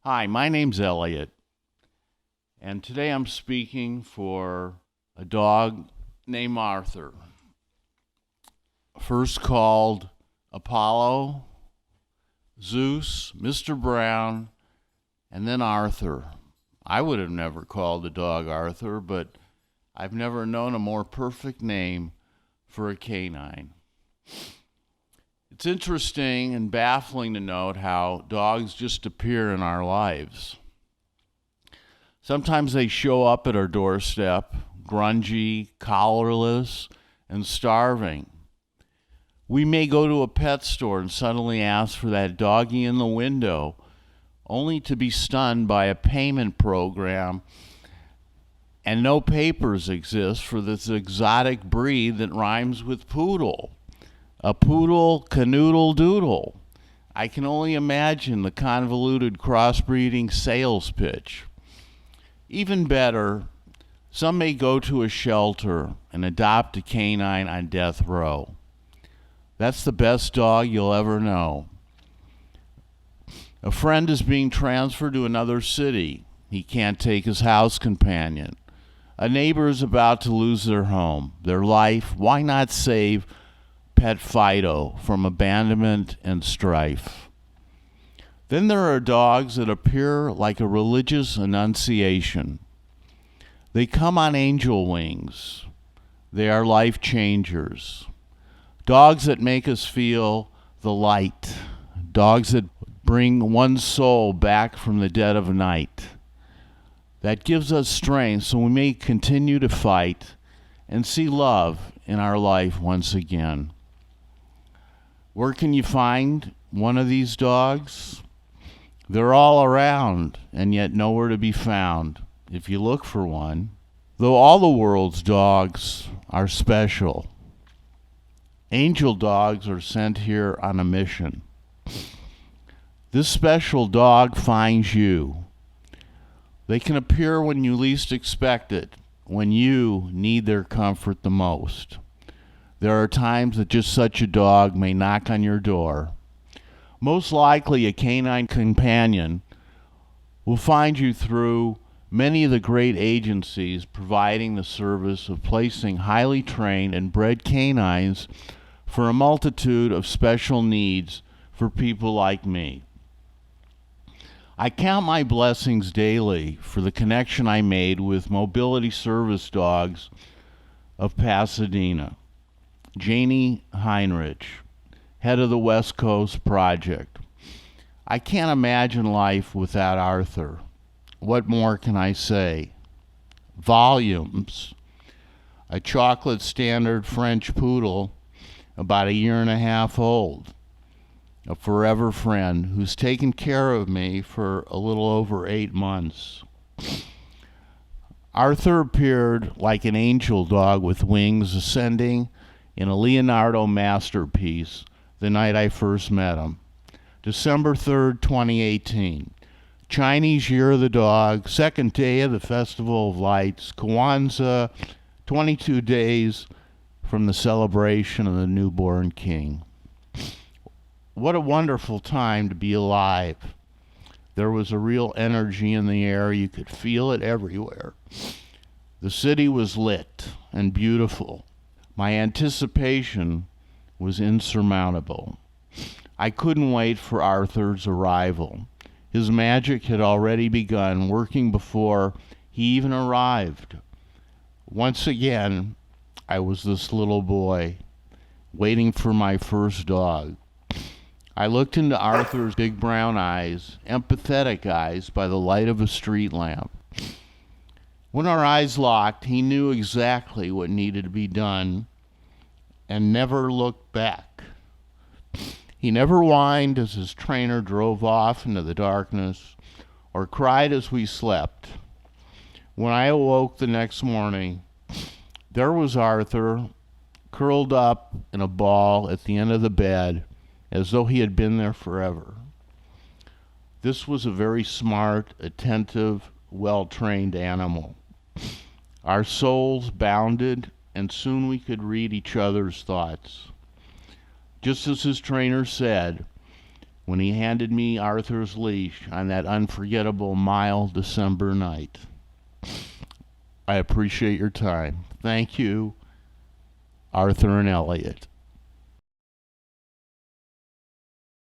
Hi, my name's Elliot, and today I'm speaking for a dog named Arthur. First called Apollo, Zeus, Mr. Brown, and then Arthur. I would have never called the dog Arthur, but I've never known a more perfect name for a canine. It's interesting and baffling to note how dogs just appear in our lives. Sometimes they show up at our doorstep, grungy, collarless, and starving. We may go to a pet store and suddenly ask for that doggy in the window, only to be stunned by a payment program and no papers exist for this exotic breed that rhymes with poodle. A poodle canoodle doodle. I can only imagine the convoluted crossbreeding sales pitch. Even better, some may go to a shelter and adopt a canine on death row. That's the best dog you'll ever know. A friend is being transferred to another city. He can't take his house companion. A neighbor is about to lose their home, their life. Why not save Pet Fido from abandonment and strife? Then there are dogs that appear like a religious annunciation. They come on angel wings. They are life changers. Dogs that make us feel the light. Dogs that bring one's soul back from the dead of night. That gives us strength so we may continue to fight and see love in our life once again. Where can you find one of these dogs? They're all around and yet nowhere to be found if you look for one. Though all the world's dogs are special, angel dogs are sent here on a mission. This special dog finds you. They can appear when you least expect it, when you need their comfort the most. There are times that just such a dog may knock on your door. Most likely, a canine companion will find you through many of the great agencies providing the service of placing highly trained and bred canines for a multitude of special needs for people like me. I count my blessings daily for the connection I made with Mobility Service Dogs of Pasadena. Janie Heinrich, head of the West Coast Project. I can't imagine life without Arthur. What more can I say? Volumes. A chocolate standard French poodle, about a year and a half old. A forever friend who's taken care of me for a little over 8 months. Arthur appeared like an angel dog with wings ascending in a Leonardo masterpiece the night I first met him. December 3rd, 2018. Chinese Year of the Dog, second day of the Festival of Lights, Kwanzaa, 22 days from the celebration of the newborn king. What a wonderful time to be alive. There was a real energy in the air. You could feel it everywhere. The city was lit and beautiful. My anticipation was insurmountable. I couldn't wait for Arthur's arrival. His magic had already begun, working before he even arrived. Once again, I was this little boy, waiting for my first dog. I looked into Arthur's big brown eyes, empathetic eyes by the light of a street lamp. When our eyes locked, he knew exactly what needed to be done and never looked back. He never whined as his trainer drove off into the darkness or cried as we slept. When I awoke the next morning, there was Arthur curled up in a ball at the end of the bed, as though he had been there forever. This was a very smart, attentive, well-trained animal. Our souls bounded, and soon we could read each other's thoughts. Just as his trainer said, when he handed me Arthur's leash on that unforgettable mild December night. I appreciate your time. Thank you, Arthur and Elliot.